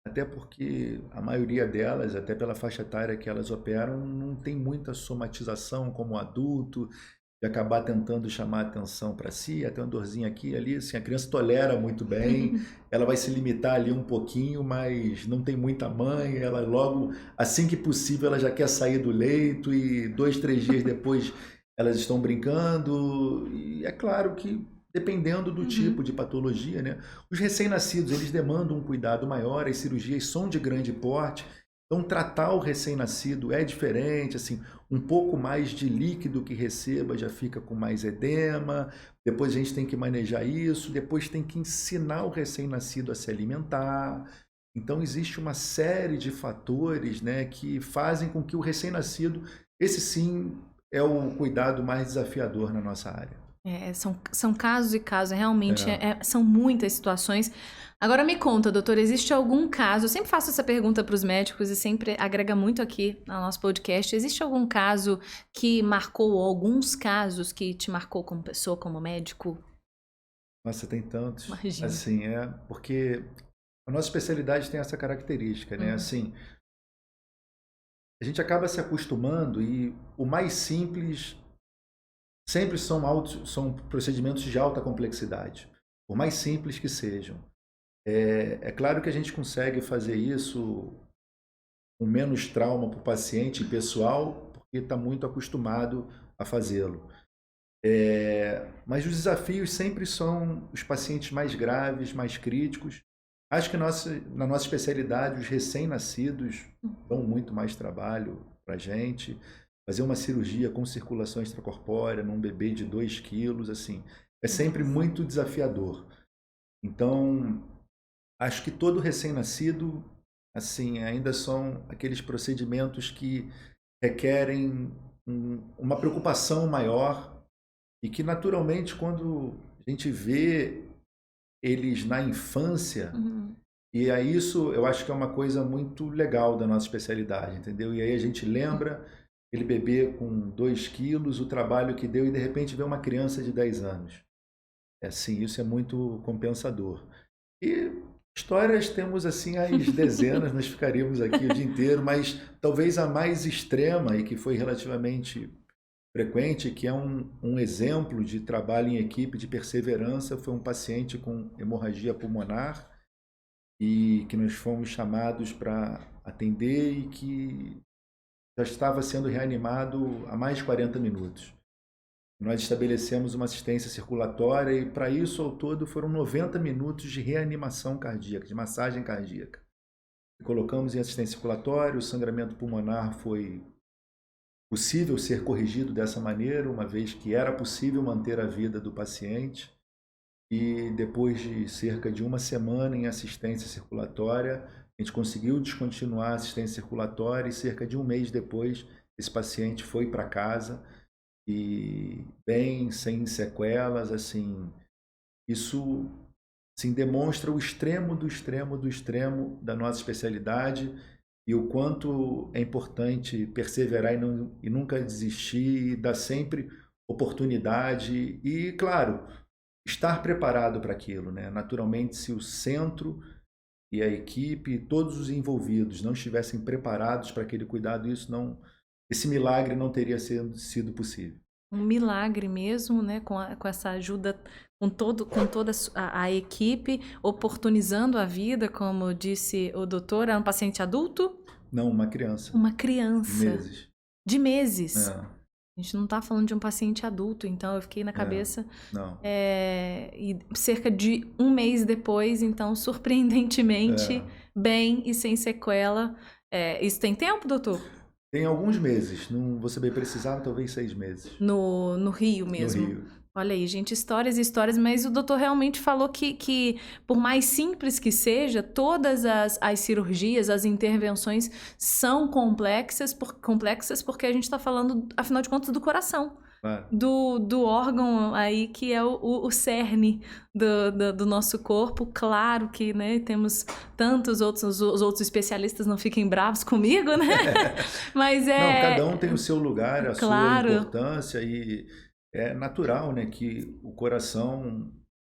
até porque a maioria delas, até pela faixa etária que elas operam, não tem muita somatização como o adulto, de acabar tentando chamar a atenção para si, até uma dorzinha aqui e ali, assim, a criança tolera muito bem, ela vai se limitar ali um pouquinho, mas não tem muita mãe, ela logo, assim que possível, ela já quer sair do leito e 2, 3 dias depois elas estão brincando, e é claro que dependendo do tipo de patologia, né? Os recém-nascidos, eles demandam um cuidado maior, as cirurgias são de grande porte, então tratar o recém-nascido é diferente, assim, um pouco mais de líquido que receba já fica com mais edema, depois a gente tem que manejar isso, depois tem que ensinar o recém-nascido a se alimentar. Então existe uma série de fatores, né, que fazem com que o recém-nascido, esse sim é o cuidado mais desafiador na nossa área. São casos e casos, realmente são muitas situações. Agora me conta, doutor, existe algum caso, eu sempre faço essa pergunta para os médicos e sempre agrega muito aqui no nosso podcast, existe algum caso que marcou, ou alguns casos que te marcou como pessoa, como médico? Nossa, tem tantos. Imagina. Assim, porque a nossa especialidade tem essa característica, né? Assim, a gente acaba se acostumando e o mais simples sempre são procedimentos de alta complexidade, por mais simples que sejam. É claro que a gente consegue fazer isso com menos trauma para o paciente e pessoal, porque está muito acostumado a fazê-lo. Mas os desafios sempre são os pacientes mais graves, mais críticos. Acho que na nossa especialidade, os recém-nascidos dão muito mais trabalho para a gente. Fazer uma cirurgia com circulação extracorpórea num bebê de 2 quilos, assim, é sempre muito desafiador. Então, acho que todo recém-nascido, assim, ainda são aqueles procedimentos que requerem uma preocupação maior e que, naturalmente, quando a gente vê eles na infância, e a isso eu acho que é uma coisa muito legal da nossa especialidade, entendeu? E aí a gente lembra aquele bebê com 2 quilos, o trabalho que deu, e de repente vê uma criança de 10 anos. Assim, isso é muito compensador. E histórias temos assim as dezenas, nós ficaríamos aqui o dia inteiro, mas talvez a mais extrema e que foi relativamente frequente, que é um exemplo de trabalho em equipe, de perseverança, foi um paciente com hemorragia pulmonar e que nós fomos chamados para atender e que já estava sendo reanimado há mais de 40 minutos. Nós estabelecemos uma assistência circulatória e, para isso, ao todo, foram 90 minutos de reanimação cardíaca, de massagem cardíaca. Colocamos em assistência circulatória, o sangramento pulmonar foi possível ser corrigido dessa maneira, uma vez que era possível manter a vida do paciente. E depois de cerca de 1 semana em assistência circulatória, a gente conseguiu descontinuar a assistência circulatória e cerca de 1 mês depois, esse paciente foi para casa e bem, sem sequelas, assim, isso assim, demonstra o extremo do extremo do extremo da nossa especialidade e o quanto é importante perseverar e nunca desistir, e dar sempre oportunidade e, claro, estar preparado para aquilo, né? Naturalmente, se o centro e a equipe, todos os envolvidos não estivessem preparados para aquele cuidado, esse milagre não teria sido possível. Um milagre mesmo, né? Com essa ajuda, com toda a equipe, oportunizando a vida, como disse o doutor. Era um paciente adulto? Não, uma criança. Uma criança. Meses. De meses. É. A gente não tá falando de um paciente adulto, então eu fiquei na cabeça. Não. E cerca de um mês depois, então, surpreendentemente, bem e sem sequela. Isso tem tempo, doutor? Tem alguns meses. Não vou saber precisar, talvez 6 meses. No Rio mesmo? No Rio. Olha aí, gente, histórias e histórias, mas o doutor realmente falou que por mais simples que seja, todas as cirurgias, as intervenções são complexas porque a gente está falando, afinal de contas, do coração. Claro. Do órgão aí que é o cerne do nosso corpo. Claro que, né, temos tantos outros, os outros especialistas não fiquem bravos comigo, né? Mas Não, cada um tem o seu lugar, a sua importância e... É natural, né, que o coração,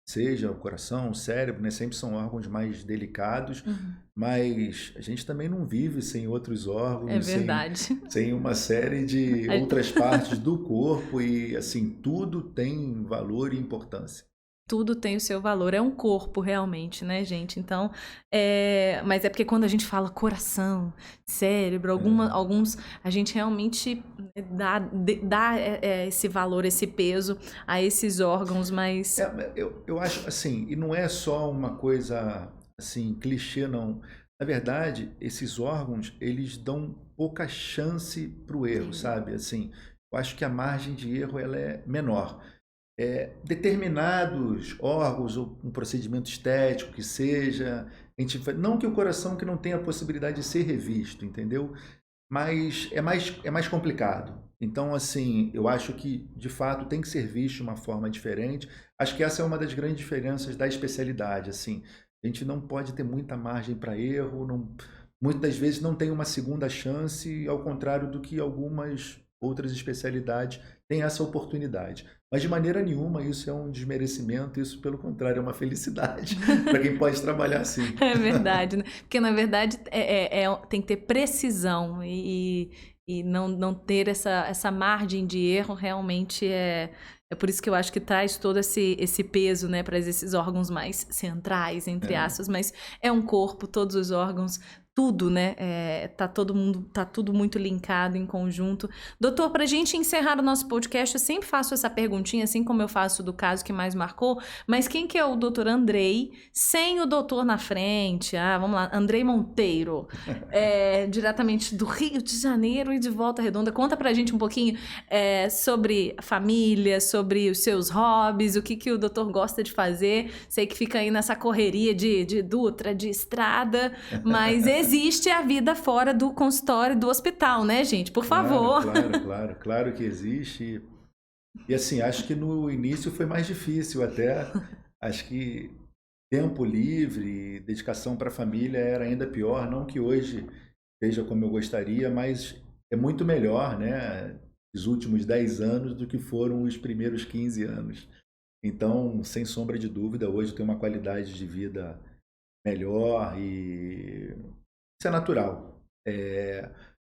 seja o coração, o cérebro, né, sempre são órgãos mais delicados, mas a gente também não vive sem outros órgãos, é verdade. Sem uma série de outras partes do corpo e, assim, tudo tem valor e importância. Tudo tem o seu valor, é um corpo realmente, né, gente? Então, mas é porque quando a gente fala coração, cérebro, alguns, a gente realmente dá esse valor, esse peso a esses órgãos, mas... Eu acho, assim, e não é só uma coisa, assim, clichê, não. Na verdade, esses órgãos, eles dão pouca chance para o erro, sabe? Assim, eu acho que a margem de erro, ela é menor. Determinados órgãos ou um procedimento estético que seja, não que o coração que não tenha a possibilidade de ser revisto, entendeu? Mas é mais complicado. Então, assim, eu acho que, de fato, tem que ser visto de uma forma diferente. Acho que essa é uma das grandes diferenças da especialidade, assim. A gente não pode ter muita margem para erro, muitas vezes não tem uma segunda chance, ao contrário do que algumas outras especialidades têm essa oportunidade. Mas de maneira nenhuma isso é um desmerecimento, isso pelo contrário é uma felicidade para quem pode trabalhar assim. É verdade, né? Porque na verdade tem que ter precisão e não ter essa margem de erro realmente é por isso que eu acho que traz todo esse peso, né, para esses órgãos mais centrais, entre aspas, mas é um corpo, todos os órgãos, tudo, né? Tá tudo muito linkado em conjunto. Doutor, pra gente encerrar o nosso podcast, eu sempre faço essa perguntinha, assim como eu faço do caso que mais marcou, mas quem que é o doutor Andrei, sem o doutor na frente? Vamos lá, Andrei Monteiro, diretamente do Rio de Janeiro e de Volta Redonda. Conta pra gente um pouquinho sobre a família, sobre os seus hobbies, o que o doutor gosta de fazer. Sei que fica aí nessa correria de Dutra, de estrada, mas existe a vida fora do consultório e do hospital, né, gente? Por favor. Claro que existe. E assim, acho que no início foi mais difícil até. Acho que tempo livre, dedicação para a família era ainda pior. Não que hoje seja como eu gostaria, mas é muito melhor, né? Os últimos 10 anos do que foram os primeiros 15 anos. Então, sem sombra de dúvida, hoje eu tenho uma qualidade de vida melhor e isso é natural.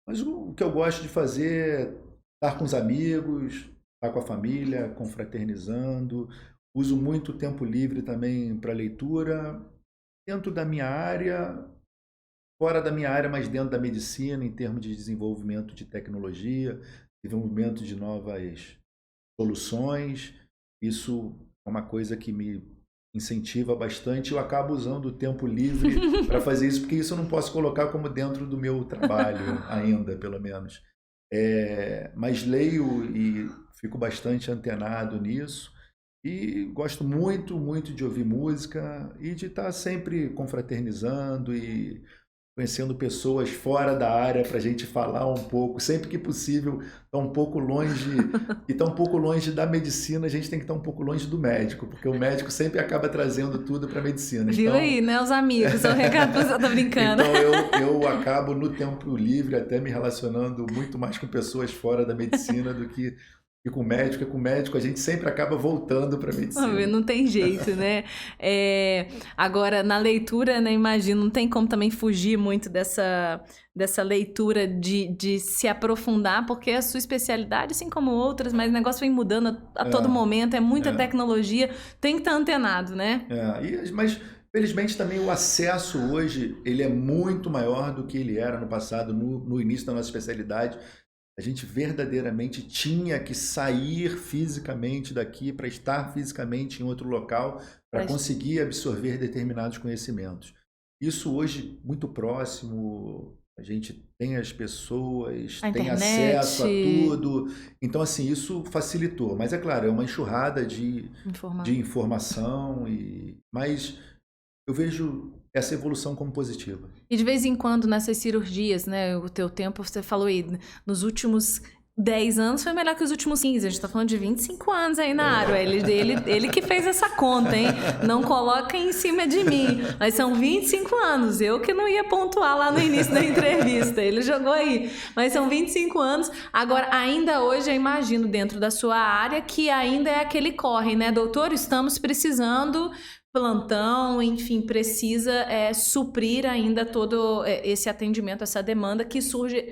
Mas o que eu gosto de fazer é estar com os amigos, estar com a família, confraternizando. Uso muito tempo livre também para leitura, dentro da minha área, fora da minha área, mas dentro da medicina, em termos de desenvolvimento de tecnologia, desenvolvimento de novas soluções. Isso é uma coisa que me incentiva bastante. Eu acabo usando o tempo livre para fazer isso, porque isso eu não posso colocar como dentro do meu trabalho ainda, pelo menos. Mas leio e fico bastante antenado nisso. E gosto muito, muito de ouvir música e de estar sempre confraternizando e conhecendo pessoas fora da área para a gente falar um pouco, sempre que possível, tá um pouco longe, e tá um pouco longe da medicina, a gente tem que estar um pouco longe do médico, porque o médico sempre acaba trazendo tudo para a medicina. Viu aí, né, os amigos, o recado você tá brincando. Então eu acabo no tempo livre até me relacionando muito mais com pessoas fora da medicina do que com médico, com médico a gente sempre acaba voltando para a medicina. Não tem jeito, né? Agora, na leitura, né, imagino, não tem como também fugir muito dessa leitura de se aprofundar, porque é a sua especialidade, assim como outras, mas o negócio vem mudando a todo momento, é muita tecnologia, tem que estar antenado, né? Mas Felizmente também o acesso hoje ele é muito maior do que ele era no passado, no início da nossa especialidade. A gente verdadeiramente tinha que sair fisicamente daqui para estar fisicamente em outro local para conseguir absorver determinados conhecimentos. Isso hoje muito próximo, a gente tem as pessoas, tem acesso a tudo. Então, assim, isso facilitou. Mas é claro, é uma enxurrada de informação, mas eu vejo essa evolução como positiva. E de vez em quando nessas cirurgias, né, o teu tempo, você falou aí, nos últimos 10 anos foi melhor que os últimos 15, a gente tá falando de 25 anos aí na área, ele que fez essa conta, hein, não coloca em cima de mim, mas são 25 anos, eu que não ia pontuar lá no início da entrevista, ele jogou aí, mas são 25 anos, agora ainda hoje eu imagino dentro da sua área que ainda é aquele corre, né, doutor, estamos precisando plantão, enfim, precisa suprir ainda todo esse atendimento, essa demanda que surge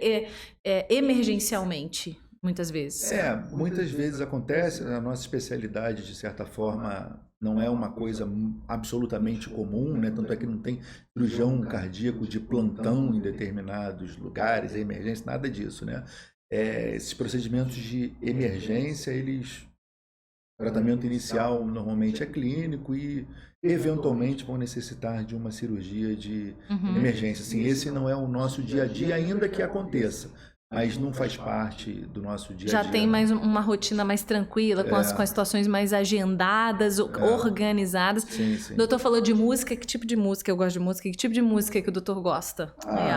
emergencialmente, muitas vezes. Muitas vezes acontece, a nossa especialidade, de certa forma, não é uma coisa absolutamente comum, né? Tanto é que não tem cirurgião cardíaco de plantão em determinados lugares, emergência, nada disso, né? Esses procedimentos de emergência, o tratamento inicial normalmente é clínico e eventualmente vão necessitar de uma cirurgia de emergência. Assim, esse não é o nosso dia a dia, ainda que aconteça, mas não faz parte do nosso dia a dia. Já tem mais uma rotina mais tranquila, com as situações mais agendadas, organizadas. Sim, sim. O doutor falou de música, que tipo de música eu gosto de música? Que tipo de música que o doutor gosta?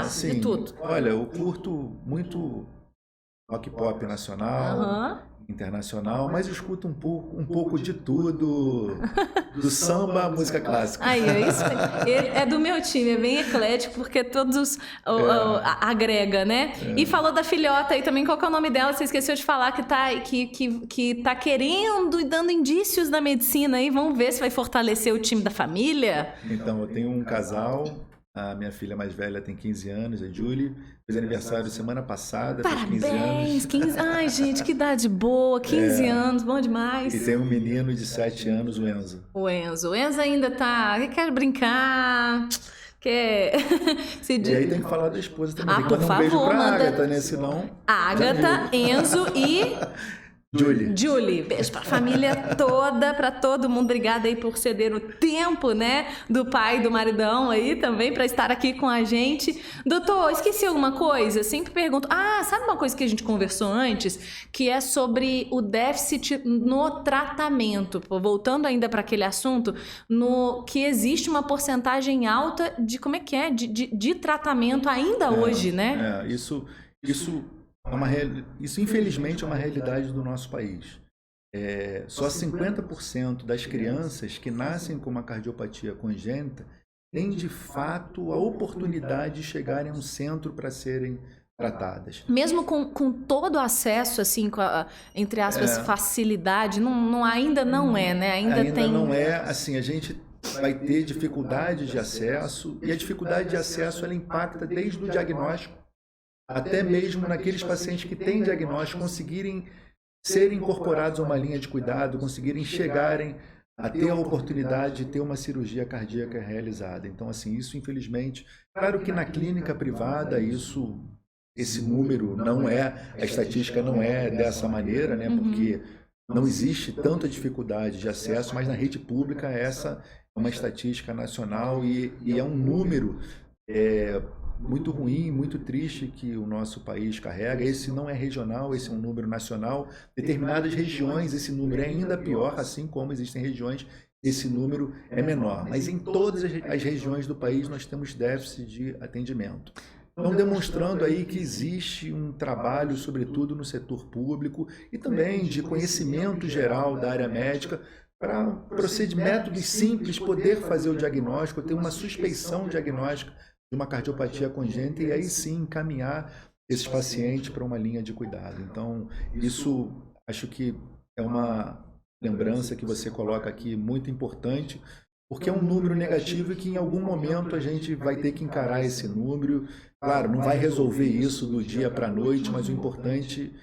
Sim. De tudo. Olha, eu curto muito rock pop nacional, internacional, mas eu escuto um pouco de tudo, do samba à música clássica. Aí, isso é do meu time, é bem eclético, porque todos agrega, né? E falou da filhota aí também, qual que é o nome dela? Você esqueceu de falar que tá querendo e dando indícios da medicina aí, vamos ver se vai fortalecer o time da família? Então, eu tenho um casal, a minha filha mais velha tem 15 anos, a Julie, fez aniversário semana passada, Parabéns, fez 15 anos. Ai, gente, que idade boa, 15 anos, bom demais. E tem um menino de 7 anos, o Enzo. O Enzo ainda quer brincar, quer... E aí tem que falar da esposa também, tem que por mandar um beijo favor, pra Agatha, né, senão... Agatha, Enzo e... Julie, beijo pra família toda, pra todo mundo. Obrigada aí por ceder o tempo, né, do pai e do maridão aí também, pra estar aqui com a gente. Doutor, esqueci alguma coisa? Sempre pergunto. Sabe uma coisa que a gente conversou antes? Que é sobre o déficit no tratamento. Voltando ainda para aquele assunto, que existe uma porcentagem alta de, de tratamento ainda hoje, né? Isso infelizmente é uma realidade do nosso país. Só 50% das crianças que nascem com uma cardiopatia congênita têm de fato a oportunidade de chegarem a um centro para serem tratadas. Mesmo com todo o acesso, assim, entre aspas, facilidade, ainda não é, né? Ainda não é, assim, a gente vai ter dificuldade de acesso, e a dificuldade de acesso ela impacta desde o diagnóstico até mesmo naqueles pacientes que têm diagnóstico, conseguirem ser incorporados a uma linha de cuidado, conseguirem chegarem a ter a oportunidade de ter uma cirurgia cardíaca realizada. Então, assim, isso infelizmente, claro que na clínica privada esse número a estatística não é dessa maneira, né? Porque não existe tanta dificuldade de acesso, mas na rede pública essa é uma estatística nacional e é um número muito ruim, muito triste que o nosso país carrega. Esse não é regional, esse é um número nacional. Determinadas regiões esse número é ainda pior, assim como existem regiões esse número é menor. Mas em todas as regiões do país nós temos déficit de atendimento. Então, demonstrando aí que existe um trabalho, sobretudo no setor público, e também de conhecimento geral da área médica, para métodos simples poder fazer o diagnóstico, ter uma suspeição diagnóstica de uma cardiopatia congênita e aí sim encaminhar esses pacientes para uma linha de cuidado. Então, isso acho que é uma lembrança que você coloca aqui muito importante, porque é um número negativo e que em algum momento a gente vai ter que encarar esse número. Claro, não vai resolver isso do dia para a noite, mas o importante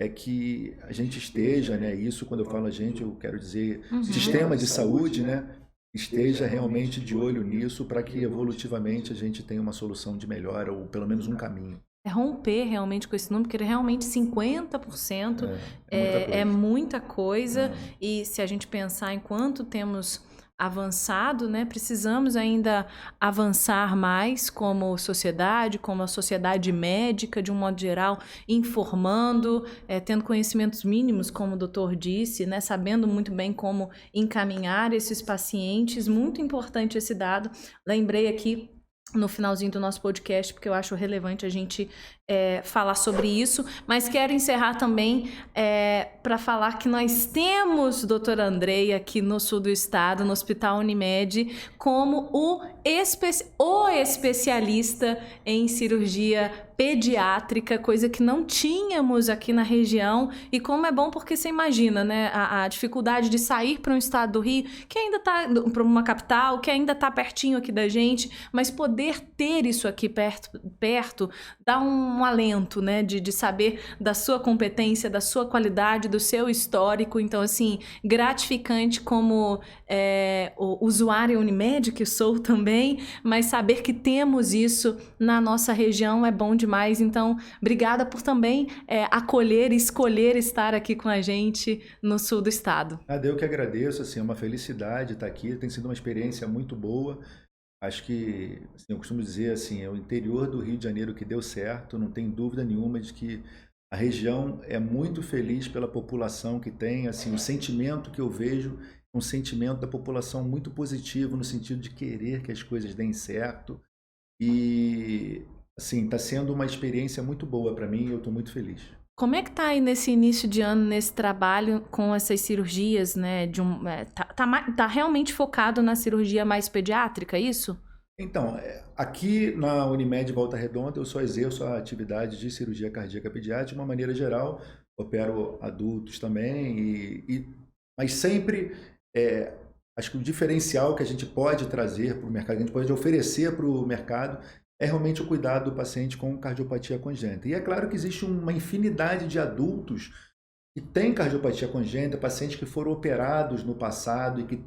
é que a gente esteja, né? Isso, quando eu falo a gente, eu quero dizer sistema de saúde, né? esteja realmente de olho nisso para que evolutivamente a gente tenha uma solução de melhora ou pelo menos um caminho. É romper realmente com esse número, porque realmente 50% É muita coisa. E se a gente pensar em quanto temos avançado, né, precisamos ainda avançar mais como sociedade, como a sociedade médica, de um modo geral, informando, tendo conhecimentos mínimos, como o doutor disse, né, sabendo muito bem como encaminhar esses pacientes. Muito importante esse dado. Lembrei aqui no finalzinho do nosso podcast, porque eu acho relevante a gente falar sobre isso, mas quero encerrar também para falar que nós temos doutora Andreia aqui no sul do estado, no Hospital Unimed, como o especialista em cirurgia pediátrica, coisa que não tínhamos aqui na região. E como é bom, porque você imagina, né, a dificuldade de sair para um estado do Rio, que ainda está para uma capital, que ainda está pertinho aqui da gente, mas poder ter isso aqui perto dá um alento, né, de saber da sua competência, da sua qualidade, do seu histórico. Então, assim, gratificante como o usuário Unimed, que sou também, mas saber que temos isso na nossa região é bom demais. Então, obrigada por também acolher e escolher estar aqui com a gente no sul do estado. Eu que agradeço, assim, é uma felicidade estar aqui, tem sido uma experiência muito boa. Acho que, assim, eu costumo dizer assim, é o interior do Rio de Janeiro que deu certo, não tem dúvida nenhuma de que a região é muito feliz pela população que tem, assim, o sentimento que eu vejo, um sentimento da população muito positivo, no sentido de querer que as coisas deem certo. E, assim, está sendo uma experiência muito boa para mim e eu estou muito feliz. Como é que tá aí nesse início de ano, nesse trabalho com essas cirurgias, né? Tá realmente focado na cirurgia mais pediátrica, é isso? Então, aqui na Unimed Volta Redonda eu só exerço a atividade de cirurgia cardíaca pediátrica de uma maneira geral, opero adultos também, mas sempre acho que o diferencial que a gente pode trazer para o mercado, que a gente pode oferecer para o mercado, é realmente o cuidado do paciente com cardiopatia congênita. E é claro que existe uma infinidade de adultos que têm cardiopatia congênita, pacientes que foram operados no passado e que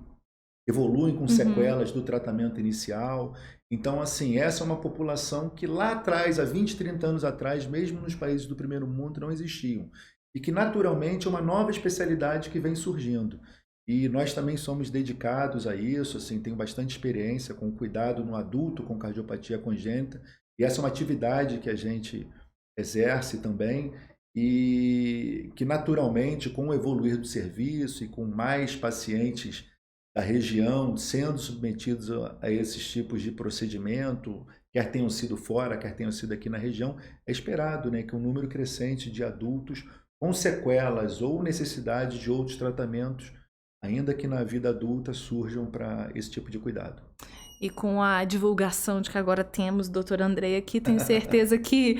evoluem com sequelas do tratamento inicial. Então, assim, essa é uma população que lá atrás, há 20, 30 anos atrás, mesmo nos países do primeiro mundo, não existiam. E que, naturalmente, é uma nova especialidade que vem surgindo. E nós também somos dedicados a isso, assim, tenho bastante experiência com cuidado no adulto com cardiopatia congênita, e essa é uma atividade que a gente exerce também, e que naturalmente, com o evoluir do serviço e com mais pacientes da região sendo submetidos a esses tipos de procedimento, quer tenham sido fora, quer tenham sido aqui na região, é esperado, né, que um número crescente de adultos com sequelas ou necessidade de outros tratamentos ainda que na vida adulta surjam para esse tipo de cuidado. E com a divulgação de que agora temos doutora Andreia aqui, tenho certeza que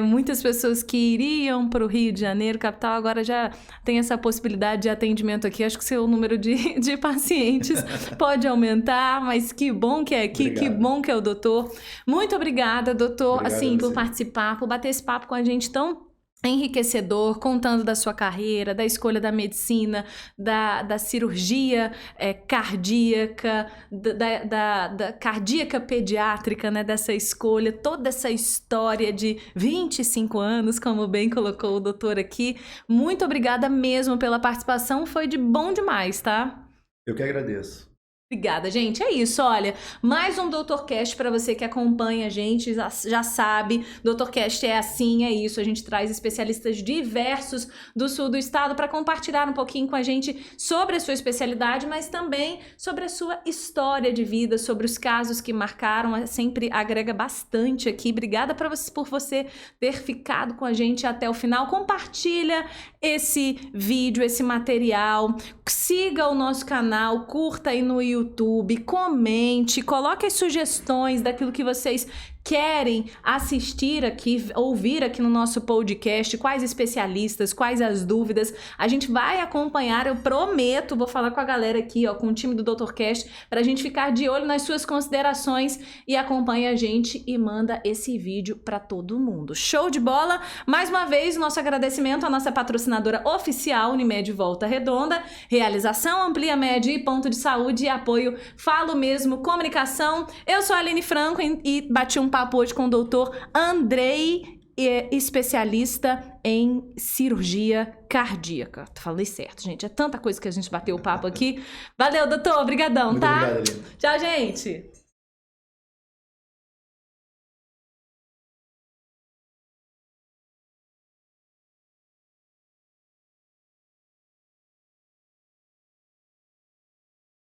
muitas pessoas que iriam para o Rio de Janeiro, capital, agora já tem essa possibilidade de atendimento aqui. Acho que seu número de pacientes pode aumentar, mas que bom que é aqui, obrigado. Que bom que é o doutor. Muito obrigada, doutor, assim, por participar, por bater esse papo com a gente tão enriquecedor, contando da sua carreira, da escolha da medicina, da cirurgia cardíaca, da cardíaca pediátrica, né, dessa escolha, toda essa história de 25 anos, como bem colocou o doutor aqui. Muito obrigada mesmo pela participação, foi de bom demais, tá? Eu que agradeço. Obrigada, gente. É isso, olha, mais um DoutorCast para você que acompanha a gente, já sabe, DoutorCast é assim, é isso, a gente traz especialistas diversos do sul do estado para compartilhar um pouquinho com a gente sobre a sua especialidade, mas também sobre a sua história de vida, sobre os casos que marcaram, sempre agrega bastante aqui. Obrigada por você ter ficado com a gente até o final. Compartilha esse vídeo, esse material, siga o nosso canal, curta aí no YouTube, comente, coloque as sugestões daquilo que vocês querem assistir aqui, ouvir aqui no nosso podcast, quais especialistas, quais as dúvidas, a gente vai acompanhar, eu prometo, vou falar com a galera aqui, ó, com o time do DrCast, pra gente ficar de olho nas suas considerações e acompanha a gente e manda esse vídeo pra todo mundo. Show de bola? Mais uma vez, nosso agradecimento à nossa patrocinadora oficial, Unimed Volta Redonda, realização Amplia Med e Ponto de Saúde e apoio Falo Mesmo Comunicação. Eu sou a Aline Franco e bati um papo hoje com o doutor Andrei, especialista em cirurgia cardíaca. Falei certo, gente. É tanta coisa que a gente bateu o papo aqui. Valeu, doutor. Obrigadão, Muito tá? obrigado, Aline. Tchau, gente.